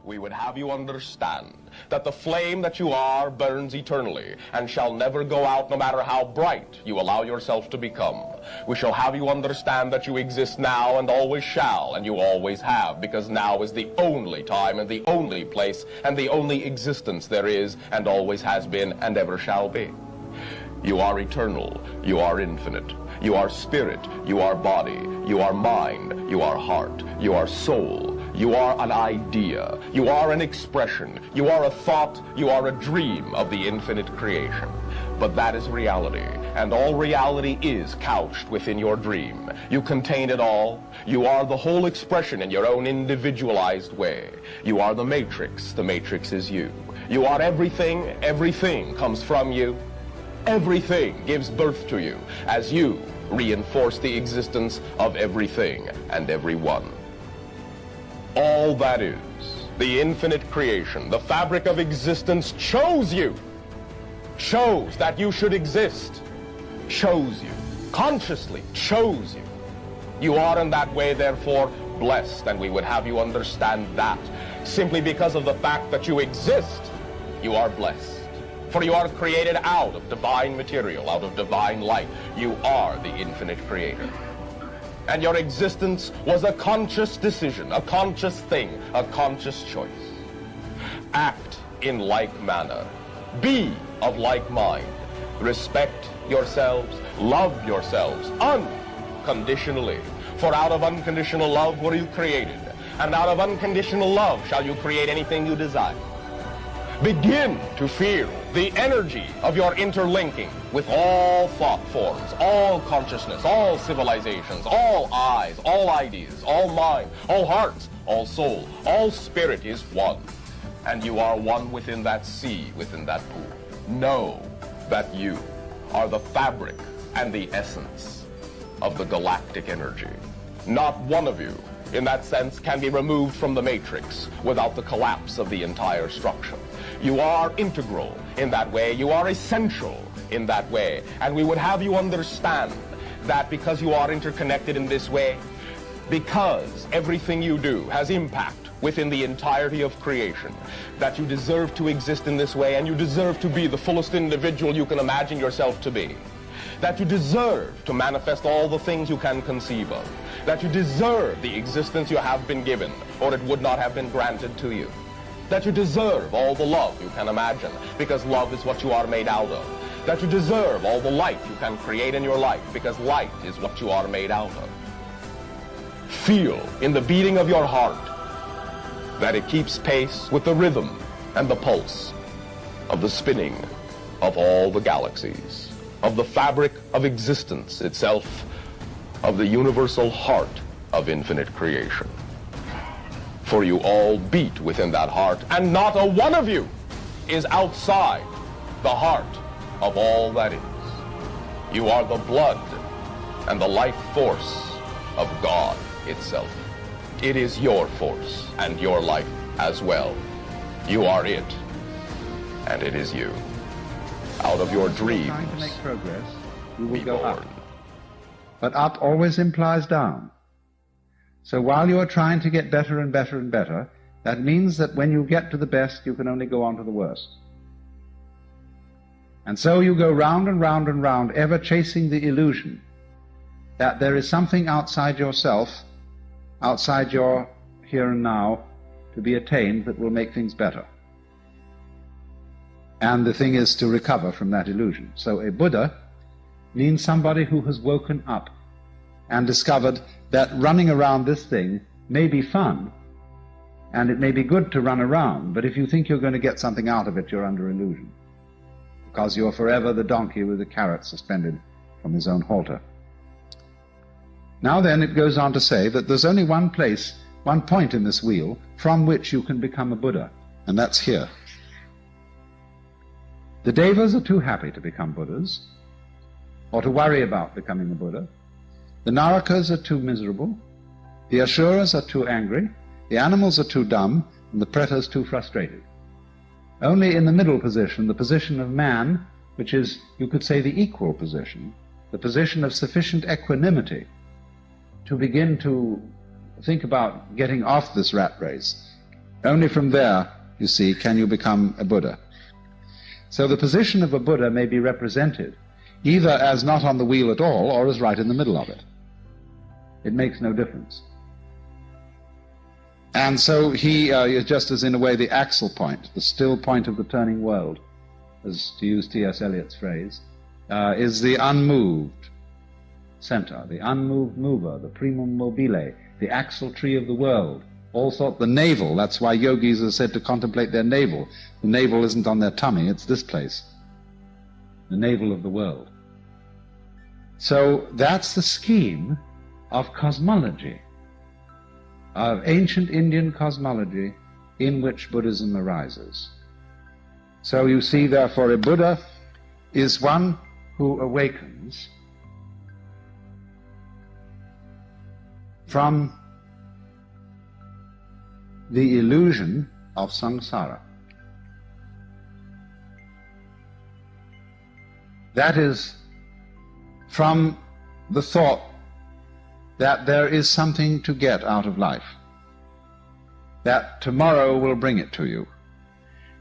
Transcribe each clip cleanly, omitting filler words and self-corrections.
we would have you understand that the flame that you are burns eternally and shall never go out, no matter how bright you allow yourself to become. We shall have you understand that you exist now and always shall, and you always have, because now is the only time and the only place and the only existence there is and always has been and ever shall be. You are eternal, you are infinite, you are spirit, you are body, you are mind, you are heart, you are soul, you are an idea, you are an expression, you are a thought, you are a dream of the infinite creation. But that is reality, and all reality is couched within your dream. You contain it all. You are the whole expression in your own individualized way. You are the matrix is you. You are everything, everything comes from you. Everything gives birth to you as you reinforce the existence of everything and everyone. All that is, the infinite creation, the fabric of existence chose you, chose that you should exist, chose you, consciously chose you. You are in that way, therefore, blessed, and we would have you understand that. Simply because of the fact that you exist, you are blessed. For you are created out of divine material, out of divine light. You are the infinite creator. And your existence was a conscious decision, a conscious thing, a conscious choice. Act in like manner. Be of like mind. Respect yourselves, love yourselves unconditionally. For out of unconditional love were you created, and out of unconditional love shall you create anything you desire. Begin to feel the energy of your interlinking with all thought forms, all consciousness, all civilizations, all eyes, all ideas, all mind, all hearts, all soul, all spirit is one. And you are one within that sea, within that pool. Know that you are the fabric and the essence of the galactic energy. Not one of you, in that sense, can be removed from the matrix without the collapse of the entire structure. You are integral in that way. You are essential in that way. And we would have you understand that because you are interconnected in this way, because everything you do has impact within the entirety of creation, that you deserve to exist in this way, and you deserve to be the fullest individual you can imagine yourself to be. That you deserve to manifest all the things you can conceive of. That you deserve the existence you have been given, or it would not have been granted to you. That you deserve all the love you can imagine, because love is what you are made out of. That you deserve all the light you can create in your life, because light is what you are made out of. Feel in the beating of your heart that it keeps pace with the rhythm and the pulse of the spinning of all the galaxies, of the fabric of existence itself, of the universal heart of infinite creation. For you all beat within that heart, and not a one of you is outside the heart of all that is. You are the blood and the life force of God itself. It is your force and your life as well. You are it, and it is you. Out of your dreams, trying to make progress, you will be go born. up. But up always implies down. So while you are trying to get better and better and better, that means that when you get to the best, you can only go on to the worst. And so you go round and round and round, ever chasing the illusion that there is something outside yourself, outside your here and now, to be attained that will make things better. And the thing is to recover from that illusion. So a Buddha means somebody who has woken up and discovered that running around this thing may be fun, and it may be good to run around, but if you think you're going to get something out of it, you're under illusion, because you're forever the donkey with the carrot suspended from his own halter. Now then, it goes on to say that there's only one place, one point in this wheel from which you can become a Buddha, and that's here. The Devas are too happy to become Buddhas, or to worry about becoming a Buddha. The Narakas are too miserable, the Asuras are too angry, the animals are too dumb, and the Pretas too frustrated. Only in the middle position, the position of man, which is, you could say, the equal position, the position of sufficient equanimity to begin to think about getting off this rat race Only from there, you see, can you become a Buddha. So the position of a Buddha may be represented either as not on the wheel at all or as right in the middle of it. It makes no difference. And so he is just as in a way the axle point, the still point of the turning world, as to use T.S. Eliot's phrase, is the unmoved center, the unmoved mover, the primum mobile, the axle tree of the world. Also the navel, that's why yogis are said to contemplate their navel. The navel isn't on their tummy, it's this place, the navel of the world. So that's the scheme of cosmology, of ancient Indian cosmology in which Buddhism arises. So you see, therefore, a Buddha is one who awakens from the illusion of samsara. That is, from the thought that there is something to get out of life, that tomorrow will bring it to you,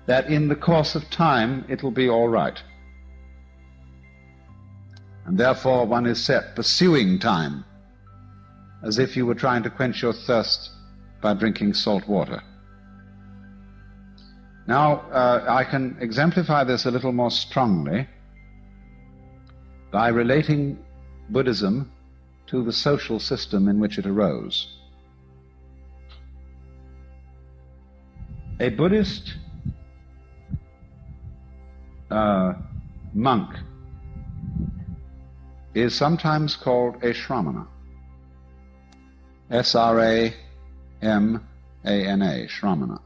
that in the course of time it will be all right. And therefore one is set pursuing time, as if you were trying to quench your thirst by drinking salt water. Now, I can exemplify this a little more strongly by relating Buddhism to the social system in which it arose. A Buddhist monk is sometimes called a shramana. S-R-A-M-A-N-A, shramana.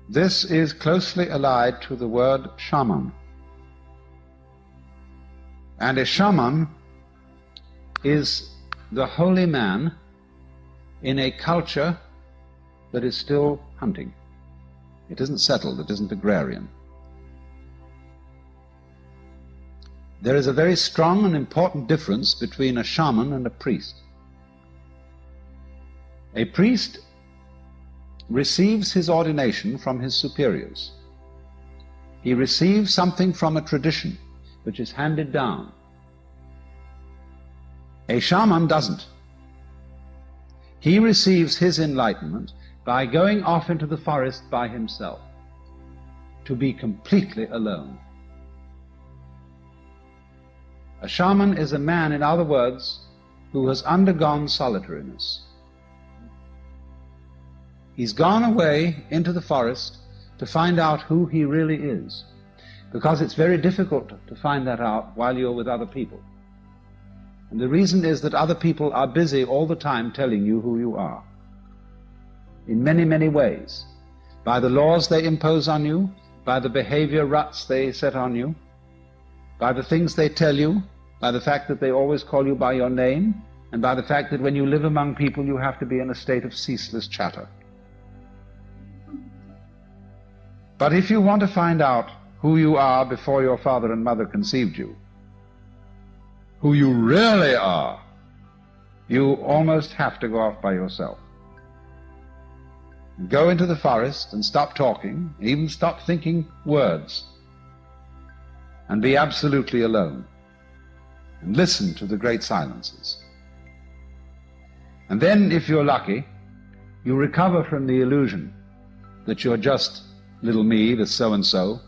This is closely allied to the word shaman. And a shaman is the holy man in a culture that is still hunting. It isn't settled, it isn't agrarian. There is a very strong and important difference between a shaman and a priest. A priest receives his ordination from his superiors. He receives something from a tradition which is handed down. A shaman doesn't. He receives his enlightenment by going off into the forest by himself, to be completely alone. A shaman is a man, in other words, who has undergone solitariness. He's gone away into the forest to find out who he really is, because it's very difficult to find that out while you're with other people. And the reason is that other people are busy all the time telling you who you are, in many, many ways, by the laws they impose on you, by the behavior ruts they set on you, by the things they tell you, by the fact that they always call you by your name, and by the fact that when you live among people you have to be in a state of ceaseless chatter. But if you want to find out who you are before your father and mother conceived you, who you really are, you almost have to go off by yourself. Go into the forest and stop talking, even stop thinking words, and be absolutely alone, and listen to the great silences. And then, if you're lucky, you recover from the illusion that you're just little me, the so-and-so,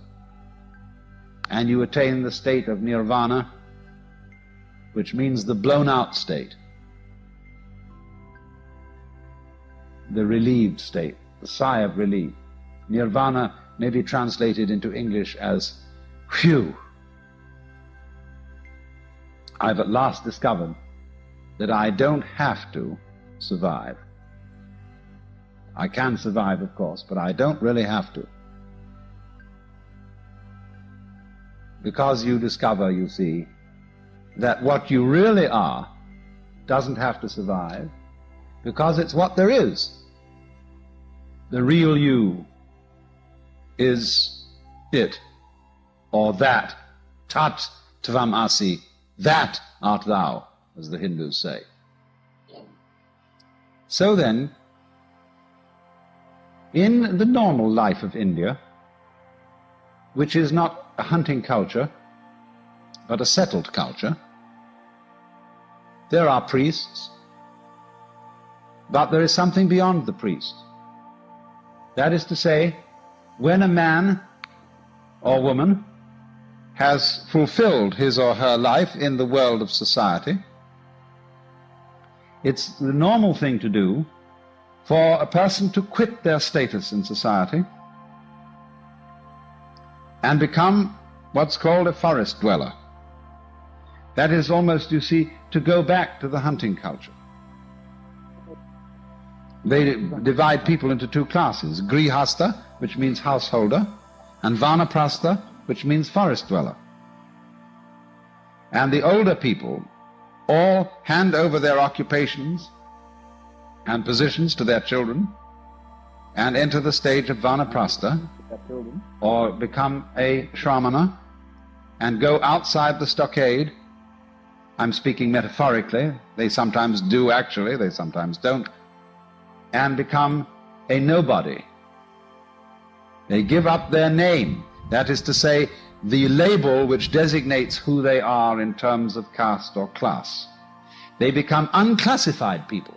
and you attain the state of nirvana, which means the blown-out state, the relieved state, the sigh of relief. Nirvana may be translated into English as, phew, I've at last discovered that I don't have to survive. I can survive, of course, but I don't really have to. Because you discover, you see, that what you really are doesn't have to survive, because it's what there is. The real you is it, or that. Tat tvam asi, that art thou, as the Hindus say. So then, in the normal life of India, which is not a hunting culture, but a settled culture, there are priests, but there is something beyond the priest. That is to say, when a man or woman has fulfilled his or her life in the world of society, it's the normal thing to do for a person to quit their status in society and become what's called a forest dweller. That is almost, you see, to go back to the hunting culture. They divide people into two classes, grihasta, which means householder, and vanaprastha, which means forest dweller. And the older people all hand over their occupations and positions to their children and enter the stage of vanaprastha, or become a shramana and go outside the stockade. I'm speaking metaphorically. They sometimes do actually, they sometimes don't, and become a nobody. They give up their name, that is to say, the label which designates who they are in terms of caste or class. They become unclassified people.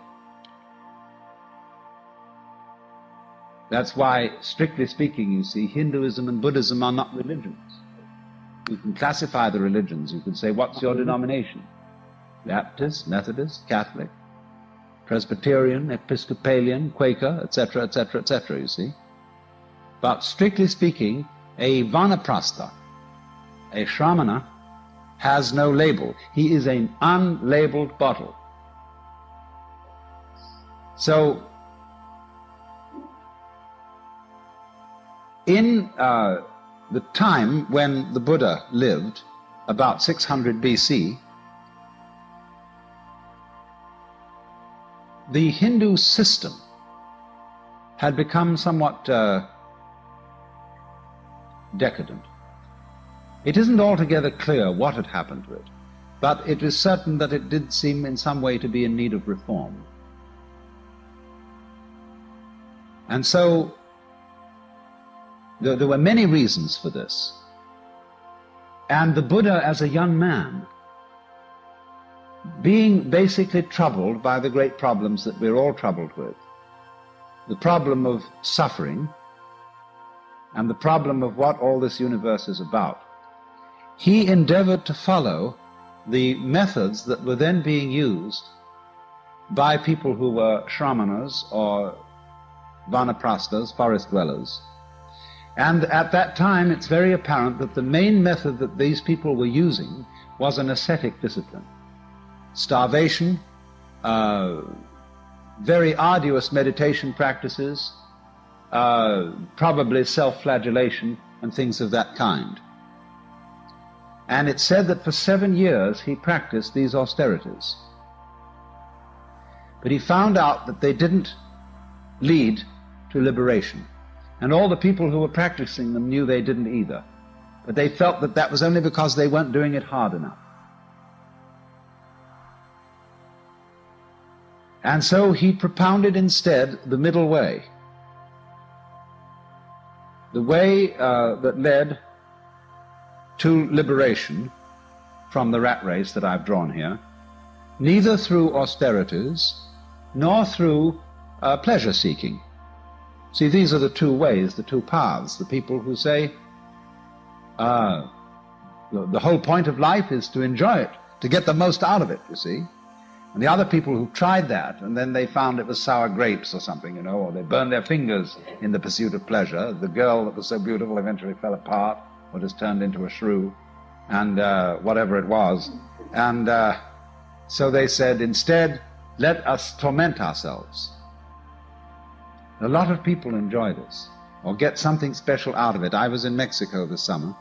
That's why, strictly speaking, you see, Hinduism and Buddhism are not religions. You can classify the religions. You can say, what's your denomination? Baptist, Methodist, Catholic, Presbyterian, Episcopalian, Quaker, etc., etc., etc., you see. But strictly speaking, a vanaprastha, a shramana, has no label. He is an unlabeled bottle. So, in the time when the Buddha lived, about 600 BC, the Hindu system had become somewhat decadent. It isn't altogether clear what had happened to it, but it is certain that it did seem in some way to be in need of reform. And so there were many reasons for this. And the Buddha, as a young man, being basically troubled by the great problems that we're all troubled with, the problem of suffering and the problem of what all this universe is about, he endeavored to follow the methods that were then being used by people who were shramanas or vanaprasthas, forest dwellers. And at that time, it's very apparent that the main method that these people were using was an ascetic discipline. Starvation, very arduous meditation practices, probably self-flagellation and things of that kind. And it's said that for 7 years he practiced these austerities. But he found out that they didn't lead to liberation. And all the people who were practicing them knew they didn't either. But they felt that that was only because they weren't doing it hard enough. And so he propounded instead the middle way. The way that led to liberation from the rat race that I've drawn here, neither through austerities nor through pleasure-seeking. See, these are the two ways, the two paths. The people who say the whole point of life is to enjoy it, to get the most out of it, you see. And the other people who tried that, and then they found it was sour grapes or something, you know, or they burned their fingers in the pursuit of pleasure. The girl that was so beautiful eventually fell apart, or just turned into a shrew, and whatever it was. And so they said, instead, let us torment ourselves. A lot of people enjoy this, or get something special out of it. I was in Mexico this summer,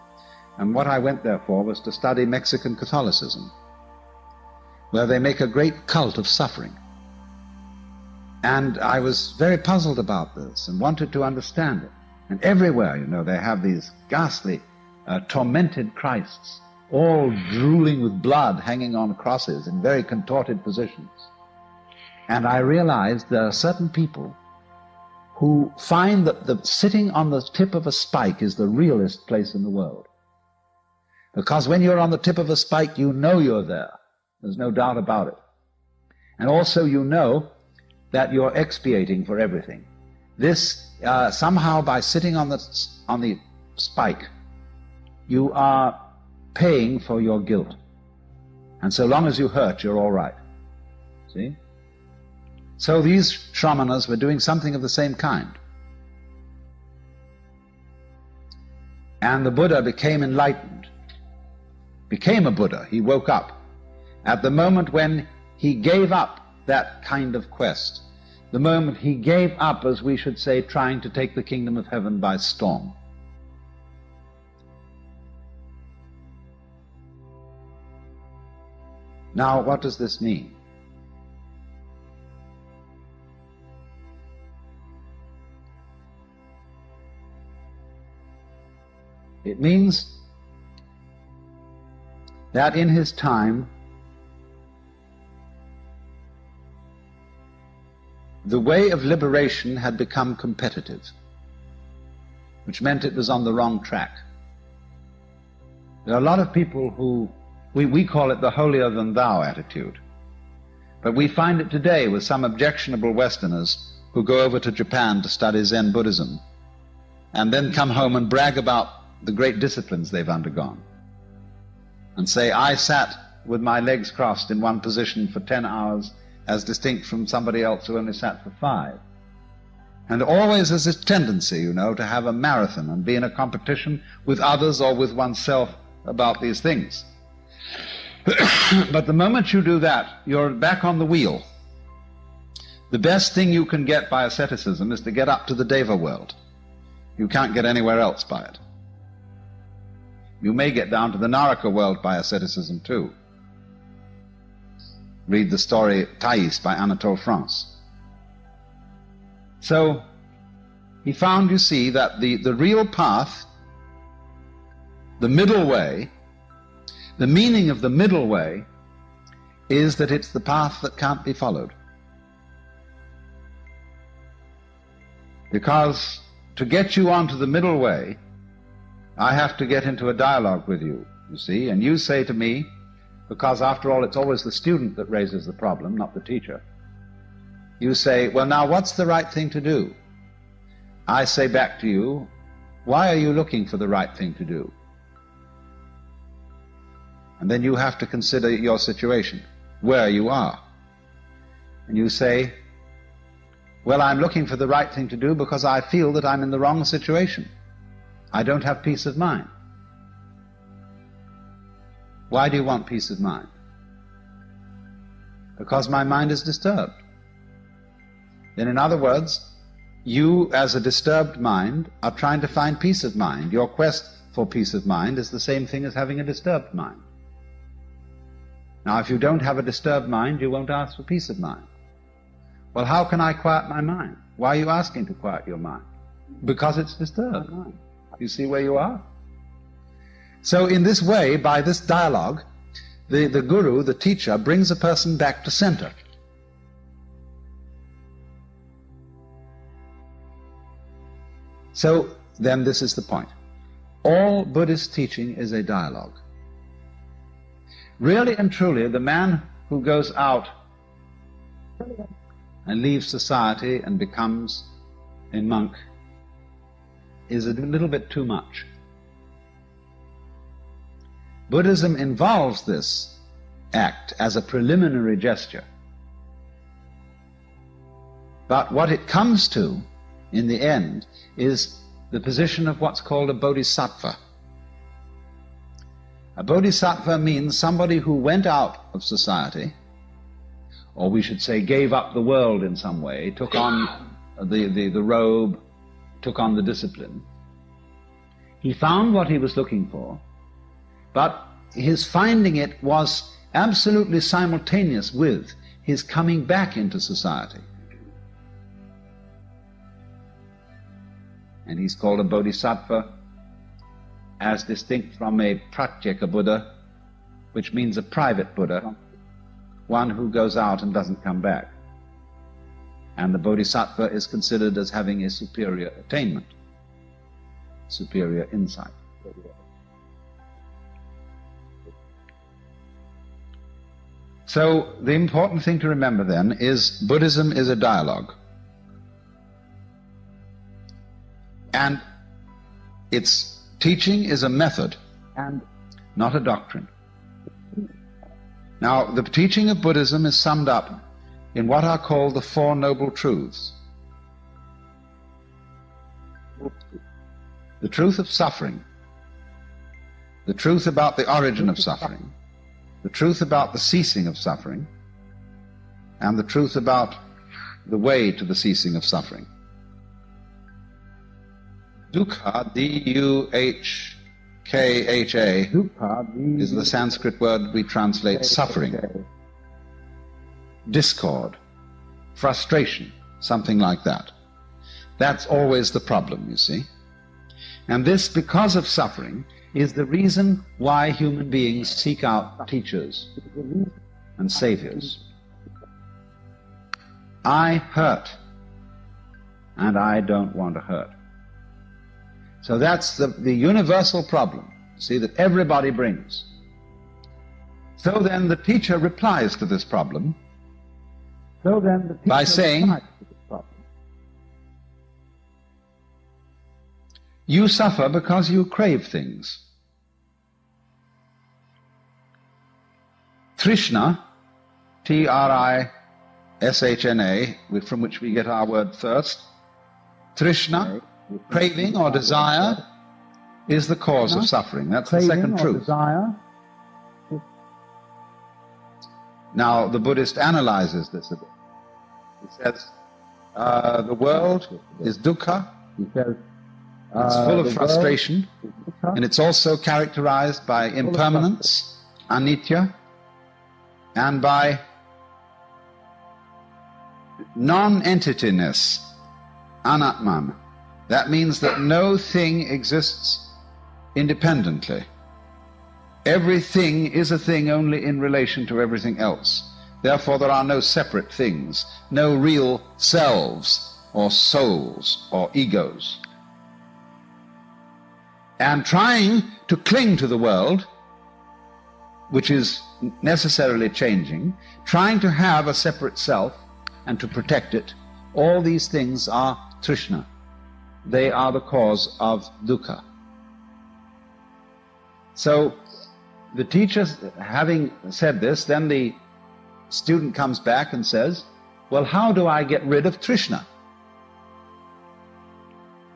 and what I went there for was to study Mexican Catholicism, where they make a great cult of suffering. And I was very puzzled about this and wanted to understand it. And everywhere, you know, they have these ghastly, tormented Christs, all drooling with blood, hanging on crosses in very contorted positions. And I realized there are certain people who find that sitting on the tip of a spike is the realest place in the world. Because when you're on the tip of a spike, you know you're there. There's no doubt about it. And also you know that you're expiating for everything. This, somehow by sitting on the spike, you are paying for your guilt. And so long as you hurt, you're all right. See? So these shramanas were doing something of the same kind. And the Buddha became enlightened, became a Buddha. He woke up at the moment when he gave up that kind of quest, the moment he gave up, as we should say, trying to take the kingdom of heaven by storm. Now, what does this mean? It means that in his time, the way of liberation had become competitive, which meant it was on the wrong track. There are a lot of people who, we call it the holier-than-thou attitude, but we find it today with some objectionable Westerners who go over to Japan to study Zen Buddhism and then come home and brag about the great disciplines they've undergone and say, I sat with my legs crossed in one position for 10 hours as distinct from somebody else who only sat for 5. And always there's this tendency, you know, to have a marathon and be in a competition with others or with oneself about these things. But the moment you do that, you're back on the wheel. The best thing you can get by asceticism is to get up to the Deva world. You can't get anywhere else by it. You may get down to the Naraka world by asceticism too. Read the story Thais by Anatole France. So he found, you see, that the real path, the middle way, the meaning of the middle way is that it's the path that can't be followed. Because to get you onto the middle way, I have to get into a dialogue with you, you see, and you say to me, because after all it's always the student that raises the problem, not the teacher. You say, well, now what's the right thing to do? I say back to you, why are you looking for the right thing to do? And then you have to consider your situation, where you are. And you say, well, I'm looking for the right thing to do because I feel that I'm in the wrong situation. I don't have peace of mind. Why do you want peace of mind? Because my mind is disturbed. Then in other words, you as a disturbed mind are trying to find peace of mind. Your quest for peace of mind is the same thing as having a disturbed mind. Now, if you don't have a disturbed mind, you won't ask for peace of mind. Well, how can I quiet my mind? Why are you asking to quiet your mind? Because it's disturbed. You see where you are? So in this way, by this dialogue, the guru, the teacher, brings a person back to center. So then this is the point. All Buddhist teaching is a dialogue. Really and truly, the man who goes out and leaves society and becomes a monk is a little bit too much. Buddhism involves this act as a preliminary gesture. But what it comes to, in the end, is the position of what's called a bodhisattva. A bodhisattva means somebody who went out of society, or we should say gave up the world in some way, took on the robe, took on the discipline. He found what he was looking for, but his finding it was absolutely simultaneous with his coming back into society. And he's called a bodhisattva, as distinct from a pratyeka Buddha, which means a private Buddha, one who goes out and doesn't come back. And the bodhisattva is considered as having a superior attainment, superior insight. So the important thing to remember then is Buddhism is a dialogue. And its teaching is a method and not a doctrine. Now, the teaching of Buddhism is summed up in what are called the Four Noble Truths. The truth of suffering, the truth about the origin of suffering, the truth about the ceasing of suffering, and the truth about the way to the ceasing of suffering. Dukkha, D-U-H-K-H-A, is the Sanskrit word we translate suffering, discord, frustration, something like that. That's always the problem, you see. And this, because of suffering, is the reason why human beings seek out teachers and saviors. I hurt, and I don't want to hurt. So that's the universal problem, see, that everybody brings. So then the teacher replies to this problem by saying, you suffer because you crave things. Trishna, T-R-I-S-H-N-A, from which we get our word thirst, Trishna, craving or desire, is the cause of suffering. That's the second truth. Now, the Buddhist analyzes this a bit. He says, the world is dukkha, it's full of frustration, and it's also characterized by impermanence, anitya, and by non-entityness, anatman. That means that no thing exists independently. Everything is a thing only in relation to everything else. Therefore there are no separate things, no real selves or souls or egos. And trying to cling to the world, which is necessarily changing, trying to have a separate self and to protect it, all these things are trishna. They are the cause of dukkha. So the teacher, having said this, then the student comes back and says, well, how do I get rid of trishna?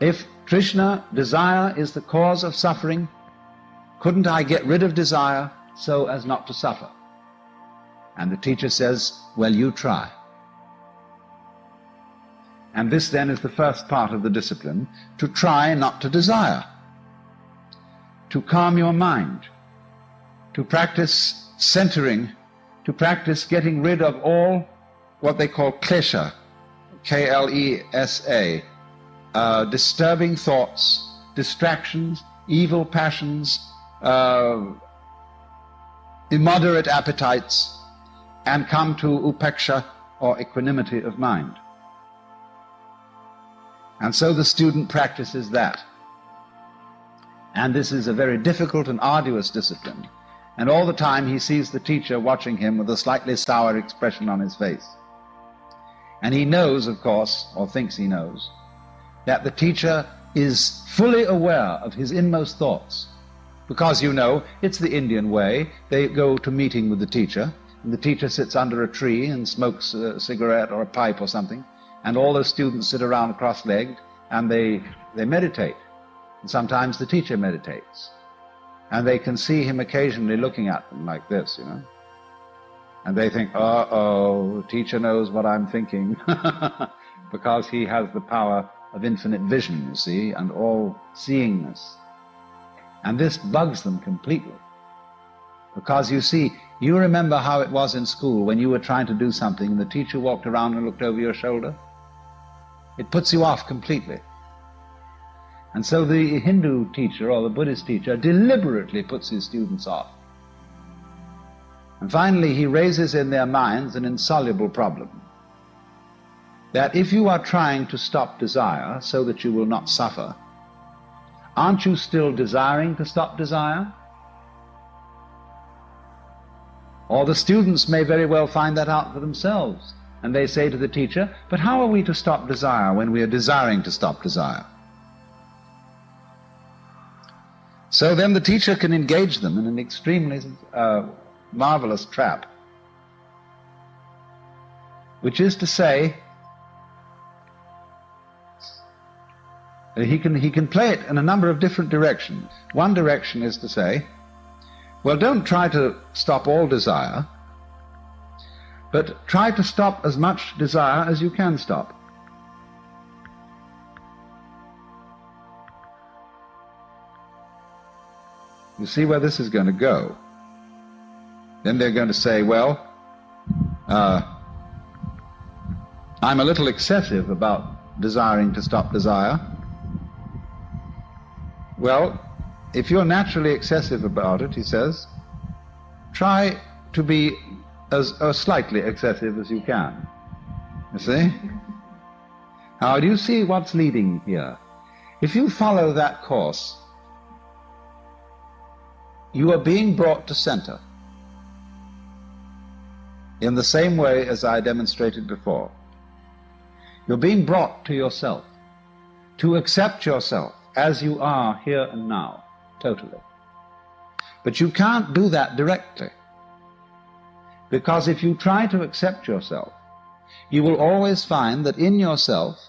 If trishna, desire, is the cause of suffering, couldn't I get rid of desire so as not to suffer? And the teacher says, well, you try. And this then is the first part of the discipline, to try not to desire, to calm your mind, to practice centering, to practice getting rid of all what they call klesha, K-L-E-S-A, disturbing thoughts, distractions, evil passions, immoderate appetites, and come to upeksha, or equanimity of mind. And so the student practices that. And this is a very difficult and arduous discipline. And all the time he sees the teacher watching him with a slightly sour expression on his face. And he knows, of course, or thinks he knows, that the teacher is fully aware of his inmost thoughts. Because, you know, it's the Indian way. They go to meeting with the teacher, and the teacher sits under a tree and smokes a cigarette or a pipe or something, and all the students sit around cross-legged, and they meditate. And sometimes the teacher meditates. And they can see him occasionally looking at them like this, you know. And they think, uh-oh, the teacher knows what I'm thinking, because he has the power of infinite vision, you see, and all-seeingness. And this bugs them completely. Because, you see, you remember how it was in school when you were trying to do something and the teacher walked around and looked over your shoulder? It puts you off completely. And so the Hindu teacher or the Buddhist teacher deliberately puts his students off. And finally he raises in their minds an insoluble problem. that if you are trying to stop desire so that you will not suffer, aren't you still desiring to stop desire? Or the students may very well find that out for themselves, and they say to the teacher, but how are we to stop desire when we are desiring to stop desire? So then the teacher can engage them in an extremely marvelous trap, which is to say, he can play it in a number of different directions. One direction is to say, well, don't try to stop all desire, but try to stop as much desire as you can stop. You see where this is going to go. Then they're going to say, well, I'm a little excessive about desiring to stop desire. Well, if you're naturally excessive about it, he says, try to be as slightly excessive as you can. You see? Now, do you see what's leading here? If you follow that course, you are being brought to center in the same way as I demonstrated before. You're being brought to yourself, to accept yourself as you are here and now, totally. But you can't do that directly, because if you try to accept yourself, you will always find that in yourself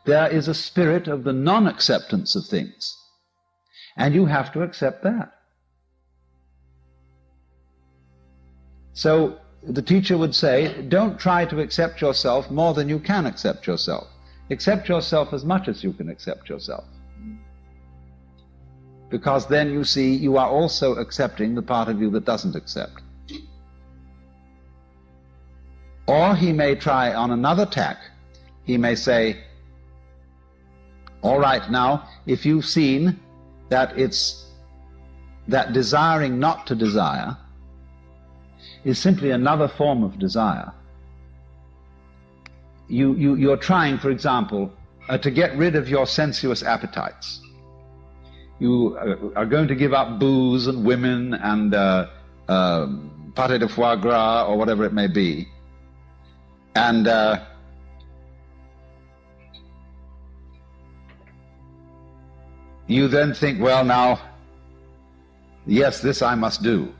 there is a spirit of the non-acceptance of things, and you have to accept that. So the teacher would say, don't try to accept yourself more than you can accept yourself. Accept yourself as much as you can accept yourself. Because then you see you are also accepting the part of you that doesn't accept. Or he may try on another tack. He may say, all right, now, if you've seen that it's that desiring not to desire is simply another form of desire. You're trying, for example, to get rid of your sensuous appetites. You are going to give up booze and women and pâté de foie gras or whatever it may be. And you then think, well, now, yes, this I must do.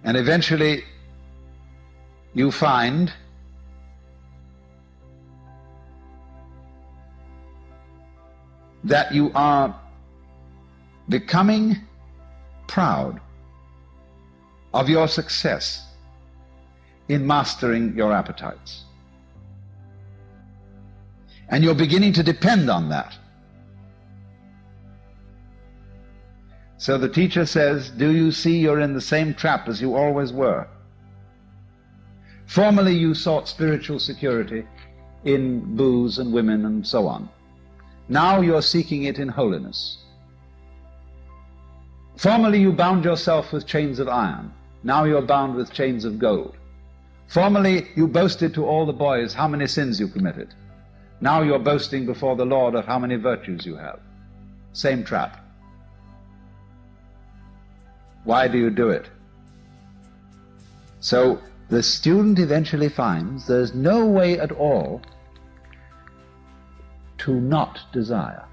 And eventually you find that you are becoming proud of your success in mastering your appetites. And you're beginning to depend on that. So the teacher says, do you see you're in the same trap as you always were? Formerly you sought spiritual security in booze and women and so on. Now you're seeking it in holiness. Formerly you bound yourself with chains of iron. Now you're bound with chains of gold. Formerly you boasted to all the boys how many sins you committed. Now you're boasting before the Lord of how many virtues you have. Same trap. Why do you do it? So the student eventually finds there's no way at all to not desire.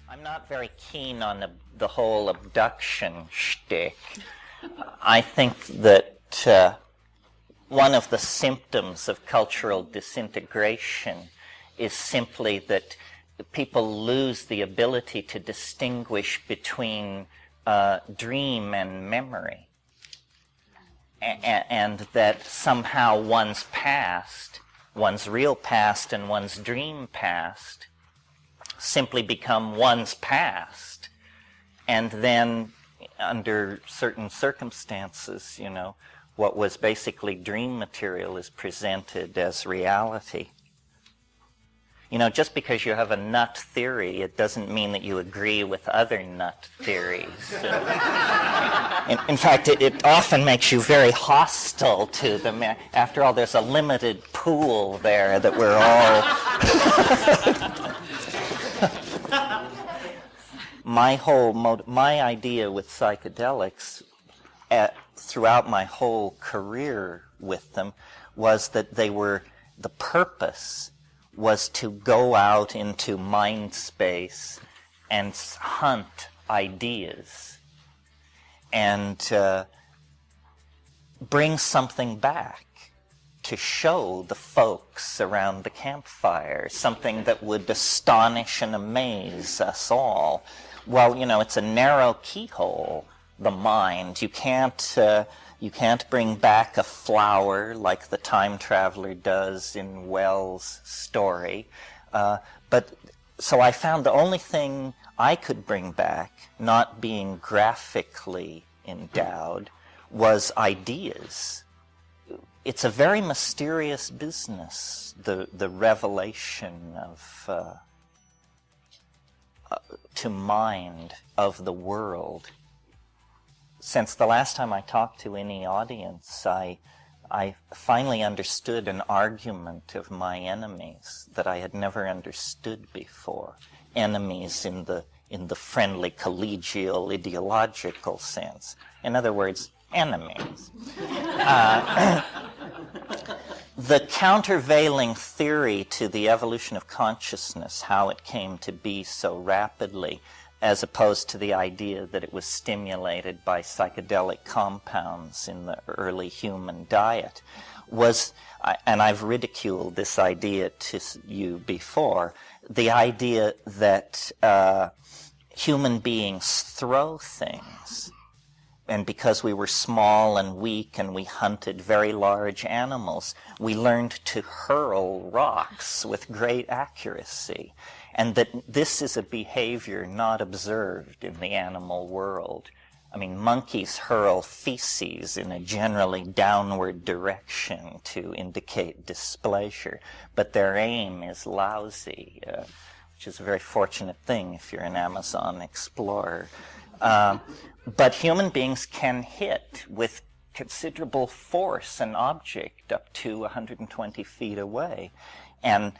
I'm not very keen on the whole abduction shtick. I think that one of the symptoms of cultural disintegration is simply that people lose the ability to distinguish between dream and memory. And that somehow one's past, one's real past and one's dream past simply become one's past. And then under certain circumstances, you know, what was basically dream material is presented as reality. You know, just because you have a nut theory, it doesn't mean that you agree with other nut theories. In fact, it often makes you very hostile to them. After all, there's a limited pool there that we're all... My idea with psychedelics throughout my whole career with them was that the purpose was to go out into mind space and hunt ideas and bring something back to show the folks around the campfire, something that would astonish and amaze us all. Well, you know, it's a narrow keyhole, the mind. You can't bring back a flower like the time traveler does in Wells' story. So I found the only thing I could bring back, not being graphically endowed, was ideas. It's a very mysterious business, the revelation of to mind of the world. Since the last time I talked to any audience, I finally understood an argument of my enemies that I had never understood before. Enemies in the friendly, collegial, ideological sense. In other words, enemies. The countervailing theory to the evolution of consciousness, how it came to be so rapidly, as opposed to the idea that it was stimulated by psychedelic compounds in the early human diet, was, and I've ridiculed this idea to you before, the idea that human beings throw things. And because we were small and weak and we hunted very large animals, we learned to hurl rocks with great accuracy. And that this is a behavior not observed in the animal world. I mean, monkeys hurl feces in a generally downward direction to indicate displeasure, but their aim is lousy, which is a very fortunate thing if you're an Amazon explorer. But human beings can hit with considerable force an object up to 120 feet away. And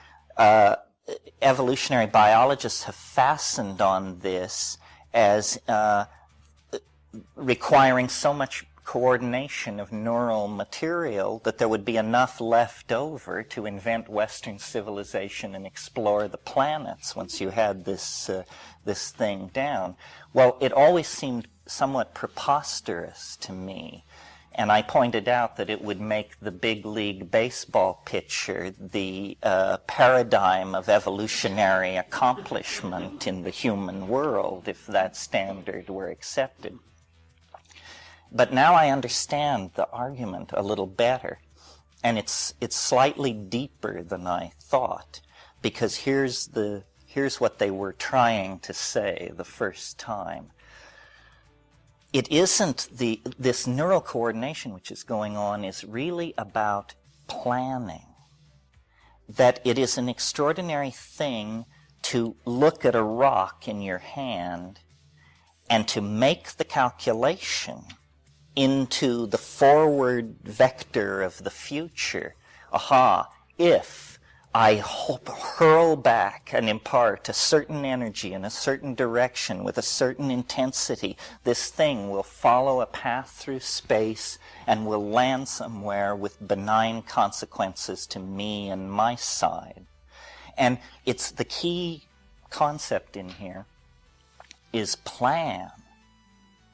evolutionary biologists have fastened on this as requiring so much coordination of neural material that there would be enough left over to invent Western civilization and explore the planets once you had this thing down. Well, it always seemed somewhat preposterous to me. And I pointed out that it would make the big league baseball pitcher the paradigm of evolutionary accomplishment in the human world if that standard were accepted. But now I understand the argument a little better. And it's slightly deeper than I thought, because here's what they were trying to say the first time. It isn't this neural coordination which is going on is really about planning. That it is an extraordinary thing to look at a rock in your hand and to make the calculation into the forward vector of the future. If I hurl back and impart a certain energy in a certain direction with a certain intensity, this thing will follow a path through space and will land somewhere with benign consequences to me and my side. And it's the key concept in here is plan.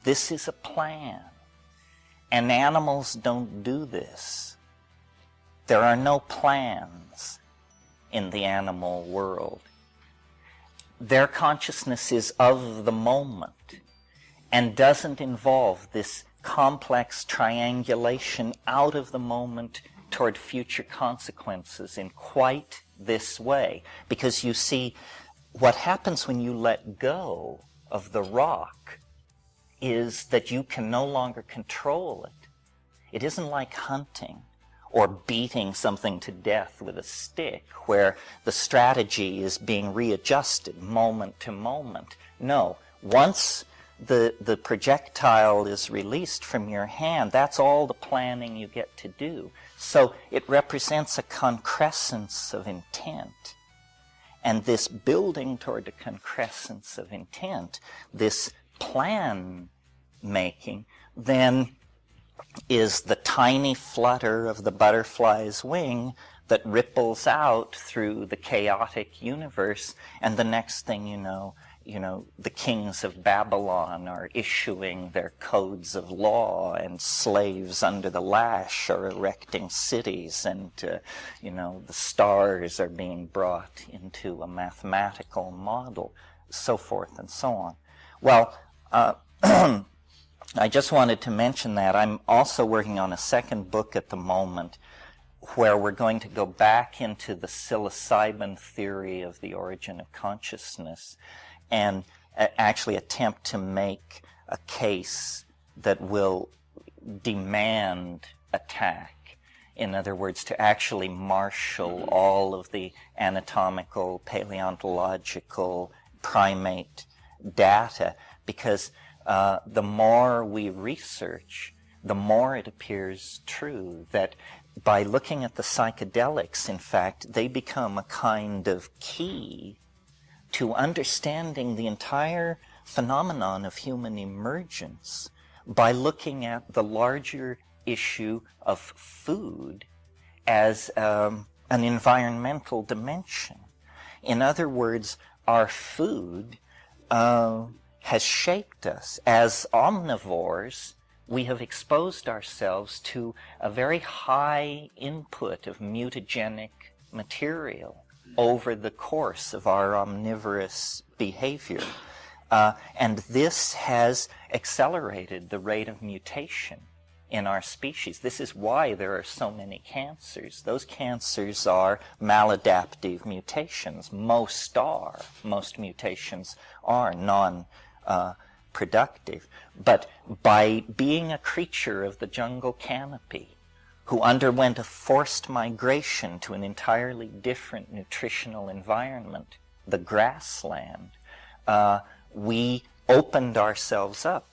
This is a plan. And animals don't do this. There are no plans in the animal world. Their consciousness is of the moment and doesn't involve this complex triangulation out of the moment toward future consequences in quite this way. Because you see, what happens when you let go of the rock is that you can no longer control it. It isn't like hunting or beating something to death with a stick, where the strategy is being readjusted moment to moment. No, once the projectile is released from your hand, that's all the planning you get to do. So it represents a concrescence of intent. And this building toward a concrescence of intent, this plan making, then is the tiny flutter of the butterfly's wing that ripples out through the chaotic universe, and the next thing you know, the kings of Babylon are issuing their codes of law, and slaves under the lash are erecting cities, and, the stars are being brought into a mathematical model, so forth and so on. Well, I just wanted to mention that. I'm also working on a second book at the moment where we're going to go back into the psilocybin theory of the origin of consciousness and actually attempt to make a case that will demand attack. In other words, to actually marshal all of the anatomical, paleontological, primate data, because the more we research, the more it appears true that by looking at the psychedelics, in fact, they become a kind of key to understanding the entire phenomenon of human emergence by looking at the larger issue of food as an environmental dimension. In other words, our food has shaped us. As omnivores, we have exposed ourselves to a very high input of mutagenic material over the course of our omnivorous behavior. And this has accelerated the rate of mutation in our species. This is why there are so many cancers. Those cancers are maladaptive mutations. Most mutations are non-productive. But by being a creature of the jungle canopy, who underwent a forced migration to an entirely different nutritional environment, the grassland, we opened ourselves up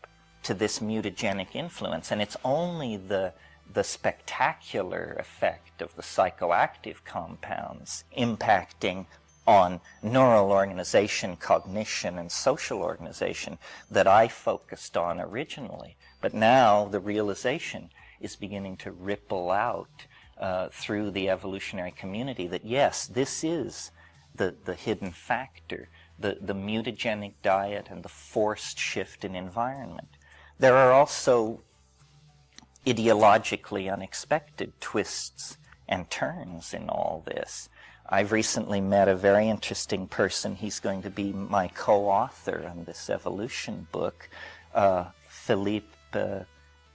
to this mutagenic influence. And it's only the spectacular effect of the psychoactive compounds impacting on neural organization, cognition, and social organization that I focused on originally. But now the realization is beginning to ripple out through the evolutionary community that, yes, this is the hidden factor, the mutagenic diet and the forced shift in environment. There are also ideologically unexpected twists and turns in all this. I've recently met a very interesting person. He's going to be my co-author on this evolution book, Philippe de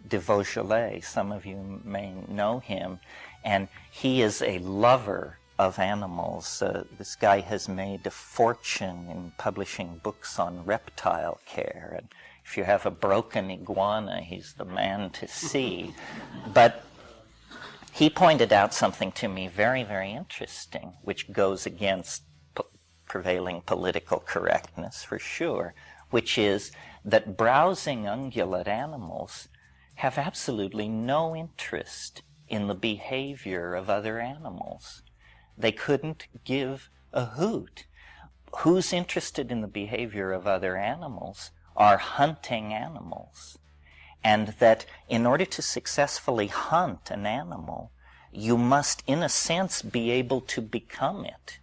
Vaugelet. Some of you may know him. And he is a lover of animals. This guy has made a fortune in publishing books on reptile care. And if you have a broken iguana, he's the man to see. But he pointed out something to me very, very interesting, which goes against prevailing political correctness for sure, which is that browsing ungulate animals have absolutely no interest in the behavior of other animals. They couldn't give a hoot. Who's interested in the behavior of other animals are hunting animals. And that in order to successfully hunt an animal, you must, in a sense, be able to become it.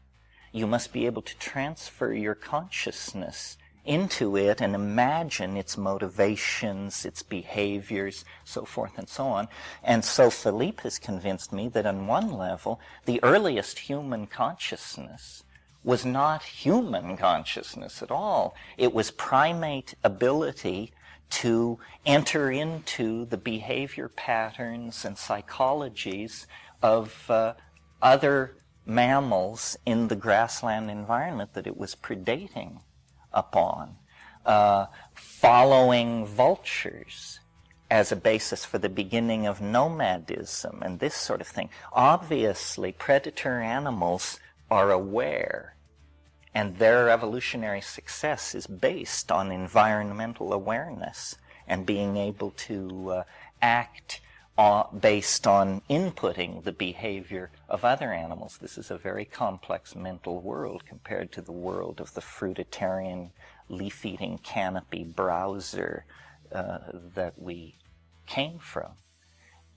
You must be able to transfer your consciousness into it and imagine its motivations, its behaviors, so forth and so on. And so Philippe has convinced me that on one level, the earliest human consciousness was not human consciousness at all. It was primate ability to enter into the behavior patterns and psychologies of other mammals in the grassland environment that it was predating upon. Following vultures as a basis for the beginning of nomadism and this sort of thing. Obviously, predator animals are aware, and their evolutionary success is based on environmental awareness and being able to act based on inputting the behavior of other animals. This is a very complex mental world compared to the world of the fruitarian, leaf-eating canopy browser that we came from.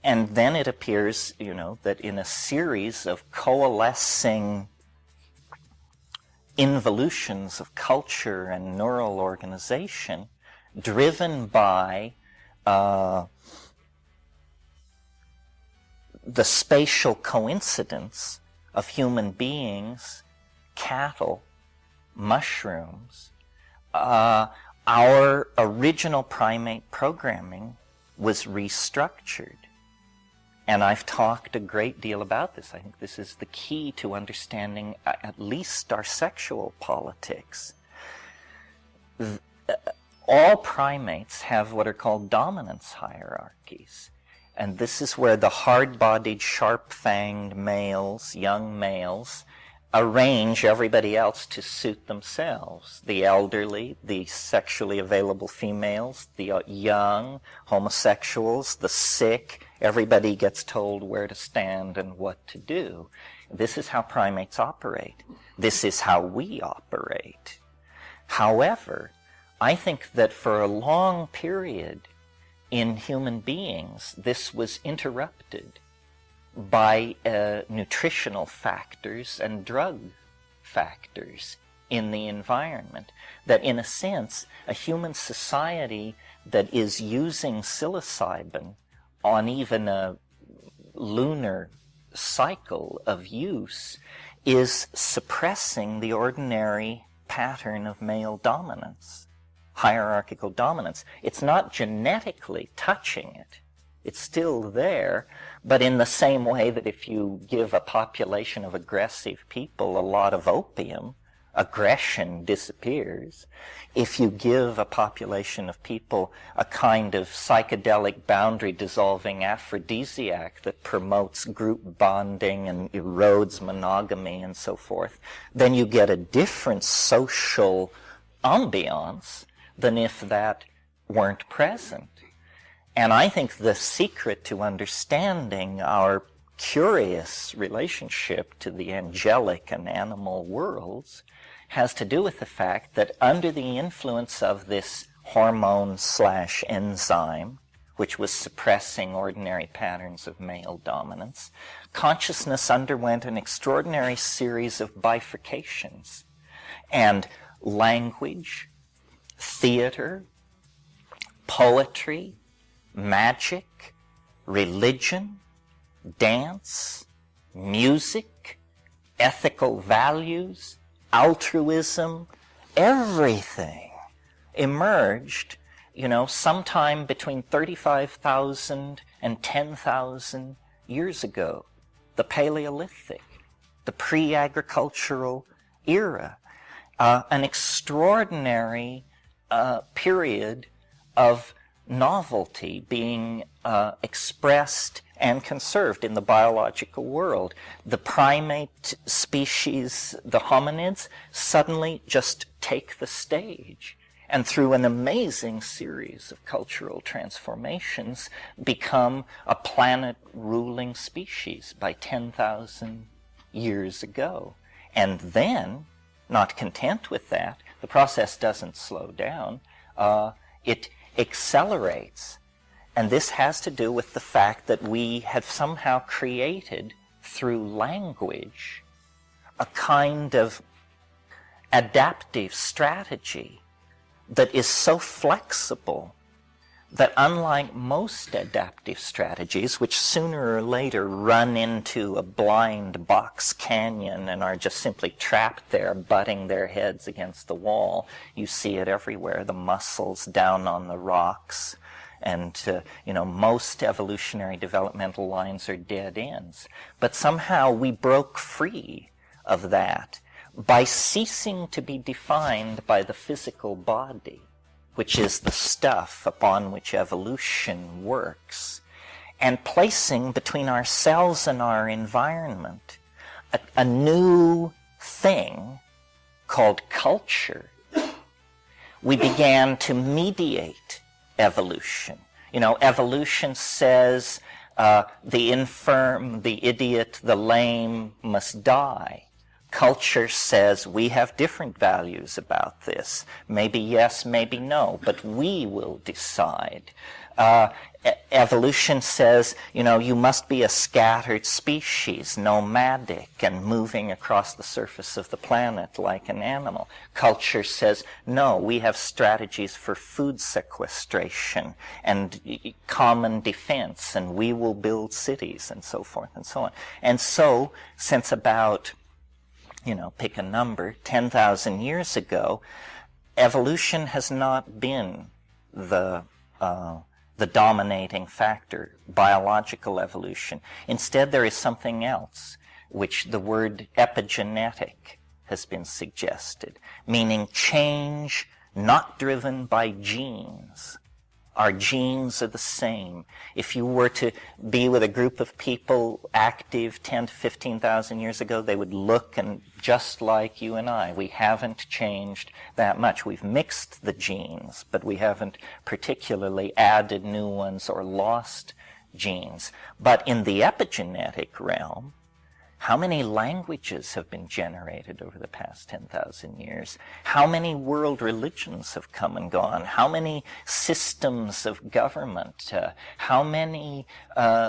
And then it appears, that in a series of coalescing involutions of culture and neural organization, driven by the spatial coincidence of human beings, cattle, mushrooms, our original primate programming was restructured. And I've talked a great deal about this. I think this is the key to understanding at least our sexual politics. All primates have what are called dominance hierarchies. And this is where the hard-bodied, sharp-fanged males, young males, arrange everybody else to suit themselves. The elderly, the sexually available females, the young, homosexuals, the sick, everybody gets told where to stand and what to do. This is how primates operate. This is how we operate. However, I think that for a long period in human beings, this was interrupted by nutritional factors and drug factors in the environment. That in a sense, a human society that is using psilocybin on even a lunar cycle of use is suppressing the ordinary pattern of male dominance, hierarchical dominance. It's not genetically touching it. It's still there, but in the same way that if you give a population of aggressive people a lot of opium, aggression disappears. If you give a population of people a kind of psychedelic boundary-dissolving aphrodisiac that promotes group bonding and erodes monogamy and so forth, then you get a different social ambiance than if that weren't present. And I think the secret to understanding our curious relationship to the angelic and animal worlds has to do with the fact that under the influence of this hormone/enzyme, which was suppressing ordinary patterns of male dominance, consciousness underwent an extraordinary series of bifurcations. And language, theater, poetry, magic, religion, dance, music, ethical values, altruism, everything emerged, sometime between 35,000 and 10,000 years ago. The Paleolithic, the pre-agricultural era, an extraordinary period of novelty being expressed and conserved in the biological world. The primate species, the hominids, suddenly just take the stage, and through an amazing series of cultural transformations become a planet-ruling species by 10,000 years ago. And then, not content with that, the process doesn't slow down. It accelerates. And this has to do with the fact that we have somehow created, through language, a kind of adaptive strategy that is so flexible that, unlike most adaptive strategies, which sooner or later run into a blind box canyon and are just simply trapped there, butting their heads against the wall, you see it everywhere, the mussels down on the rocks, and most evolutionary developmental lines are dead ends. But somehow we broke free of that by ceasing to be defined by the physical body. which is the stuff upon which evolution works, and placing between ourselves and our environment a new thing called culture, we began to mediate evolution. You know, evolution says the infirm, the idiot, the lame must die. Culture says we have different values about this. Maybe yes, maybe no, but we will decide. Evolution says, you know, you must be a scattered species, nomadic and moving across the surface of the planet like an animal. Culture says, no, we have strategies for food sequestration and common defense, and we will build cities and so forth and so on. And so, since about, you know, pick a number, 10,000 years ago, evolution has not been the dominating factor, biological evolution. Instead, there is something else, which the word epigenetic has been suggested, meaning change not driven by genes. Our genes are the same. If you were to be with a group of people active 10 to 15,000 years ago, they would look and just like you and I. We haven't changed that much. We've mixed the genes, but we haven't particularly added new ones or lost genes. But in the epigenetic realm, how many languages have been generated over the past 10,000 years? How many world religions have come and gone? How many systems of government? How many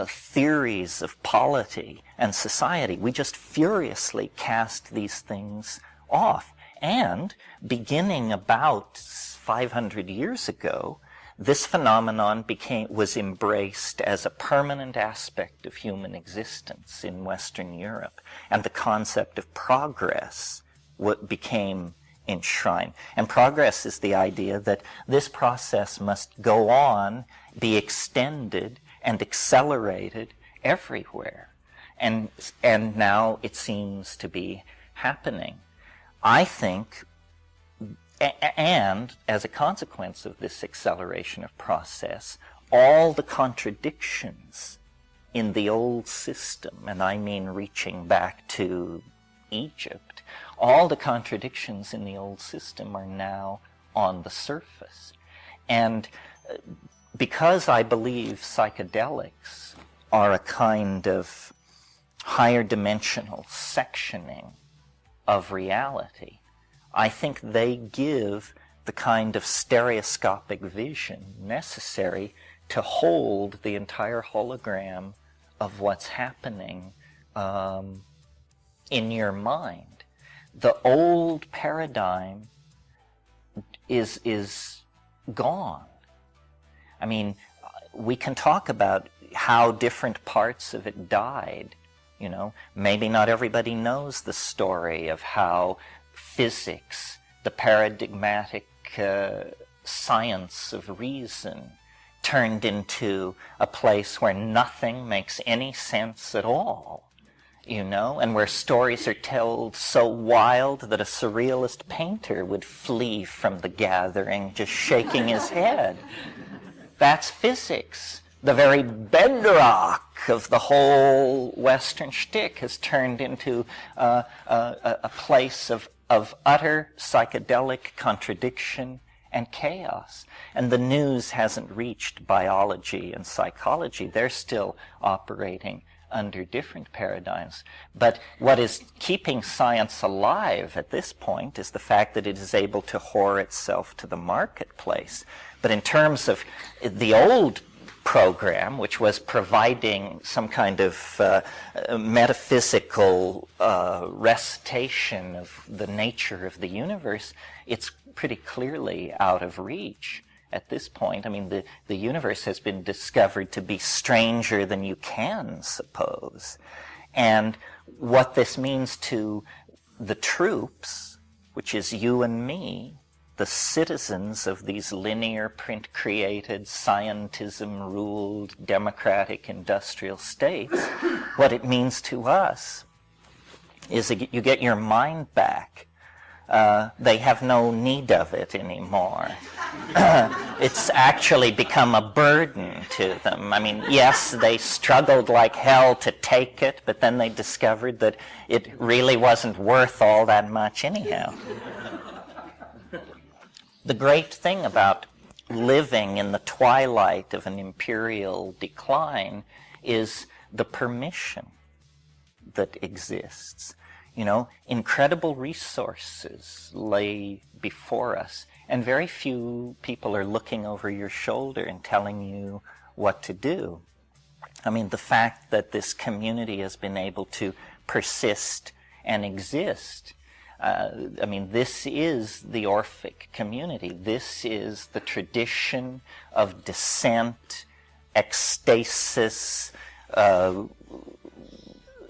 theories of polity and society? We just furiously cast these things off. And beginning about 500 years ago, this phenomenon was embraced as a permanent aspect of human existence in Western Europe, and the concept of progress became enshrined. And progress is the idea that this process must go on, be extended, and accelerated everywhere. And now it seems to be happening. I think, and as a consequence of this acceleration of process, all the contradictions in the old system, and I mean reaching back to Egypt, all the contradictions in the old system are now on the surface. And because I believe psychedelics are a kind of higher dimensional sectioning of reality, I think they give the kind of stereoscopic vision necessary to hold the entire hologram of what's happening in your mind. The old paradigm is gone. I mean, we can talk about how different parts of it died. You know, maybe not everybody knows the story of how physics, the paradigmatic science of reason, turned into a place where nothing makes any sense at all, you know, and where stories are told so wild that a surrealist painter would flee from the gathering just shaking his head. That's physics. The very bedrock of the whole Western shtick has turned into a place of utter psychedelic contradiction and chaos. And the news hasn't reached biology and psychology. They're still operating under different paradigms. But what is keeping science alive at this point is the fact that it is able to whore itself to the marketplace. But in terms of the old program, which was providing some kind of metaphysical recitation of the nature of the universe, it's pretty clearly out of reach at this point. I mean, the universe has been discovered to be stranger than you can suppose. And what this means to the troops, which is you and me, the citizens of these linear, print-created, scientism-ruled, democratic, industrial states, what it means to us is that you get your mind back. they have no need of it anymore. It's actually become a burden to them. I mean, yes, they struggled like hell to take it, but then they discovered that it really wasn't worth all that much anyhow. The great thing about living in the twilight of an imperial decline is the permission that exists. You know, incredible resources lay before us, and very few people are looking over your shoulder and telling you what to do. I mean, the fact that this community has been able to persist and exist, I mean, this is the Orphic community. This is the tradition of descent, ecstasis,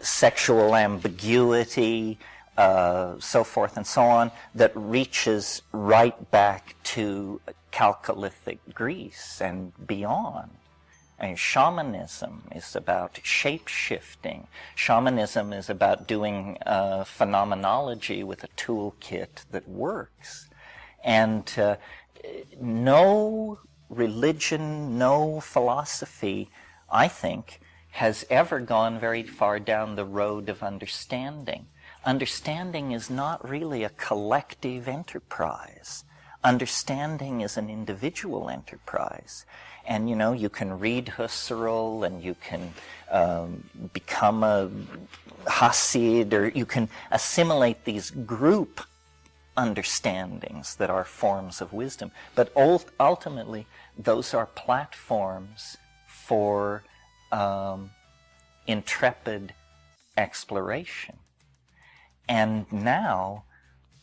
sexual ambiguity, so forth and so on, that reaches right back to Chalcolithic Greece and beyond. I mean, shamanism is about shape-shifting. Shamanism is about doing phenomenology with a toolkit that works. And no religion, no philosophy, I think, has ever gone very far down the road of understanding. Understanding is not really a collective enterprise. Understanding is an individual enterprise. And, you know, you can read Husserl, and you can become a Hasid, or you can assimilate these group understandings that are forms of wisdom. But ultimately, those are platforms for intrepid exploration. And now,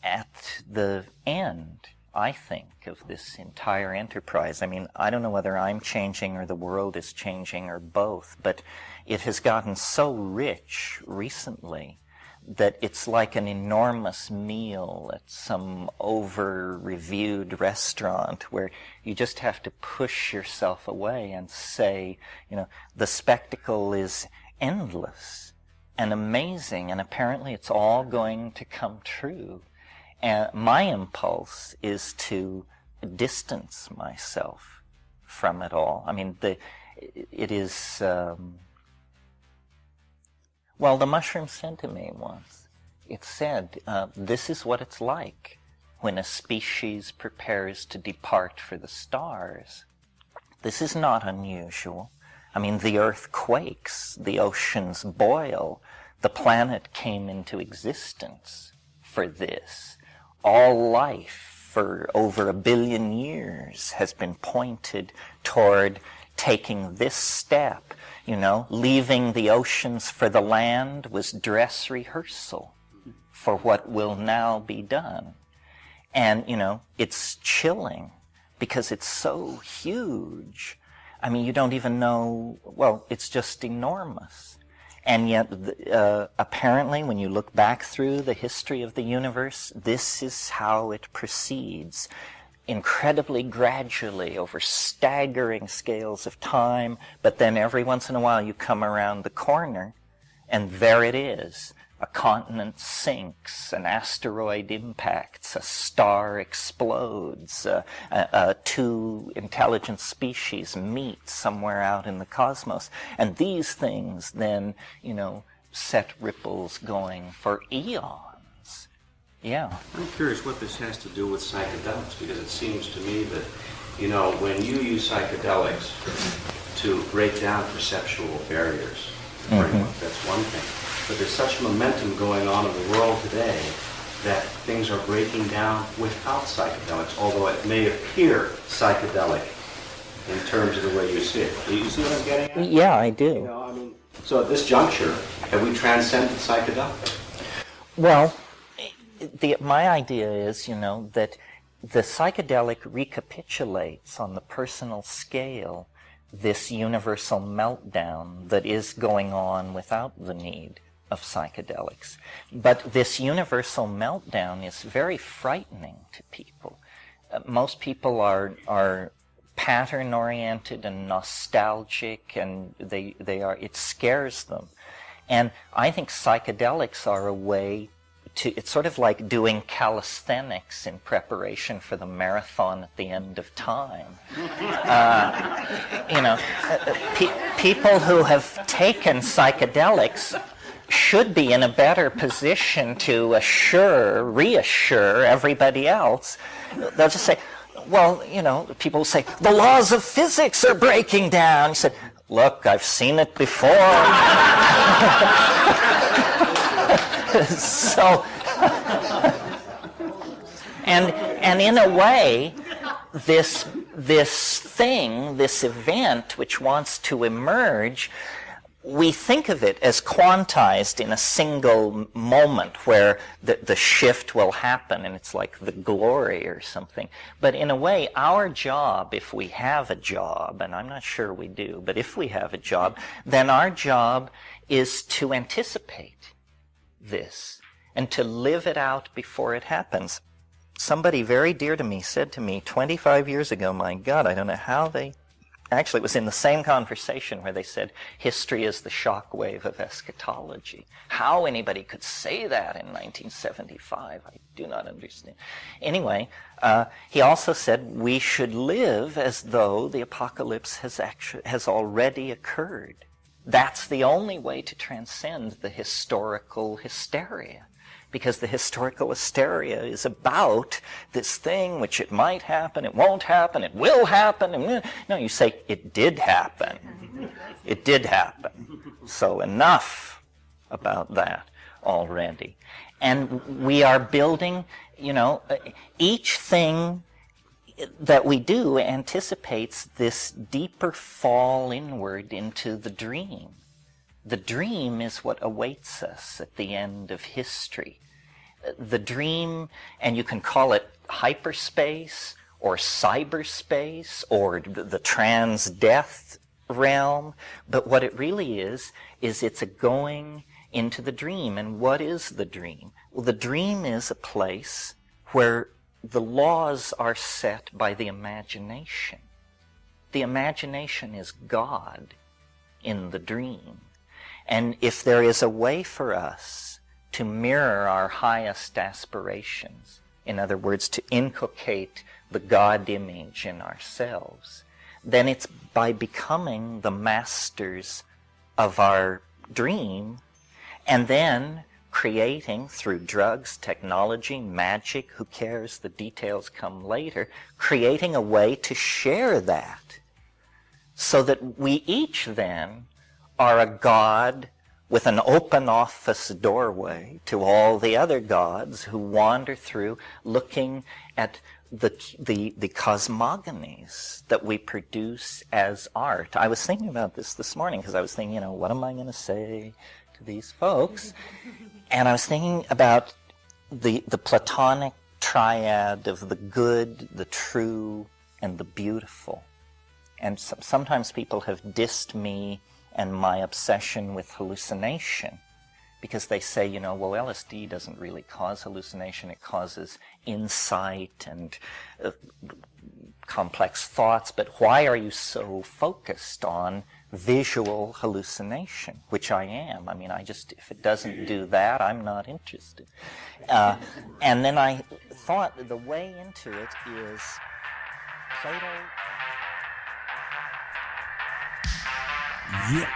at the end, I think, of this entire enterprise, I mean, I don't know whether I'm changing or the world is changing or both, but it has gotten so rich recently that it's like an enormous meal at some over-reviewed restaurant where you just have to push yourself away and say, you know, the spectacle is endless and amazing, and apparently it's all going to come true. And my impulse is to distance myself from it all. I mean, it is... well, the mushroom said to me once, it said, this is what it's like when a species prepares to depart for the stars. This is not unusual. I mean, the earth quakes, the oceans boil, the planet came into existence for this. All life for over 1 billion years has been pointed toward taking this step. You know, leaving the oceans for the land was dress rehearsal for what will now be done. And, you know, it's chilling because it's so huge. I mean, you don't even know, well, it's just enormous. And yet, apparently, when you look back through the history of the universe, this is how it proceeds. Incredibly gradually, over staggering scales of time, but then every once in a while you come around the corner, and there it is. A continent sinks, an asteroid impacts, a star explodes, two intelligent species meet somewhere out in the cosmos. And these things then, you know, set ripples going for eons. Yeah. I'm curious what this has to do with psychedelics, because it seems to me that, you know, when you use psychedelics to break down perceptual barriers, that's one thing. But there's such momentum going on in the world today that things are breaking down without psychedelics, although it may appear psychedelic in terms of the way you see it. Do you see what I'm getting at? Yeah, I do. You know, I mean, so at this juncture, have we transcended psychedelics? Well, my idea is, you know, that the psychedelic recapitulates on the personal scale this universal meltdown that is going on without the need of psychedelics. But this universal meltdown is very frightening to people. Most people are pattern-oriented and nostalgic, and it scares them. And I think psychedelics are a way it's sort of like doing calisthenics in preparation for the marathon at the end of time. People who have taken psychedelics should be in a better position to reassure everybody else. They'll just say, well, people say, the laws of physics are breaking down. You said, look, I've seen it before. So, and in a way, this event which wants to emerge, we think of it as quantized in a single moment where the shift will happen, and it's like the glory or something. But in a way, our job, if we have a job, and I'm not sure we do, but if we have a job, then our job is to anticipate this and to live it out before it happens. Somebody very dear to me said to me 25 years ago, my God, I don't know how they... Actually, it was in the same conversation where they said, history is the shock wave of eschatology. How anybody could say that in 1975, I do not understand. Anyway, he also said we should live as though the apocalypse has already occurred. That's the only way to transcend the historical hysteria. Because the historical hysteria is about this thing which it might happen, it won't happen, it will happen. No, you say, it did happen. It did happen. So enough about that already. And we are building, each thing that we do anticipates this deeper fall inward into the dream. The dream is what awaits us at the end of history. The dream, and you can call it hyperspace or cyberspace or the trans-death realm, but what it really is it's a going into the dream. And what is the dream? Well, the dream is a place where the laws are set by the imagination. The imagination is God in the dream. And if there is a way for us to mirror our highest aspirations, in other words, to inculcate the God image in ourselves, then it's by becoming the masters of our dream and then creating through drugs, technology, magic, who cares, the details come later, creating a way to share that so that we each then are a God with an open office doorway to all the other gods who wander through looking at the cosmogonies that we produce as art. I was thinking about this morning because I was thinking, what am I going to say to these folks? And I was thinking about the Platonic triad of the good, the true, and the beautiful. And sometimes people have dissed me and my obsession with hallucination because they say, well, LSD doesn't really cause hallucination. It causes insight and complex thoughts. But why are you so focused on visual hallucination, which I am? I mean, if it doesn't do that, I'm not interested. And then I thought the way into it is Plato. Yeah.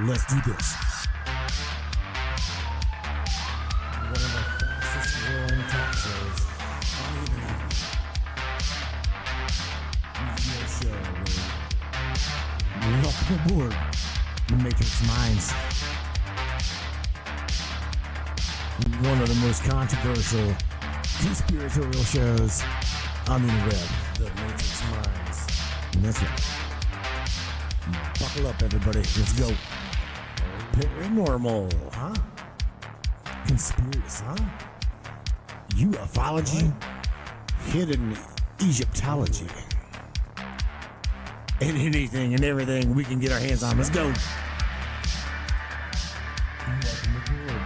Let's do this. One of the fastest growing talk shows on the internet. Radio show. Welcome aboard the Matrix Minds. One of the most controversial conspiratorial shows on the internet. The Matrix Minds. And that's right. Buckle up, everybody. Let's go. Paranormal, huh? Conspiracy, huh? Ufology, hidden Egyptology, and anything and everything we can get our hands on. Let's go. Welcome aboard.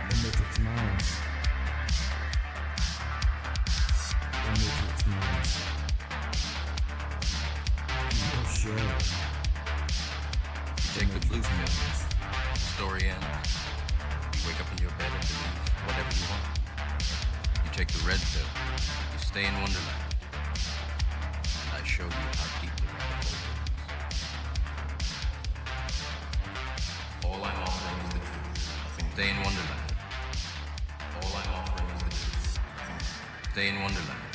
The Matrix Minds. The Matrix Minds. show. You take the blue pill, the story ends. You wake up in your bed and believe whatever you want. You take the red pill, you stay in Wonderland. And I show you how deep the rabbit hole goes. All I'm offering is the truth. Stay in Wonderland. All I'm offering is the truth. Stay in Wonderland.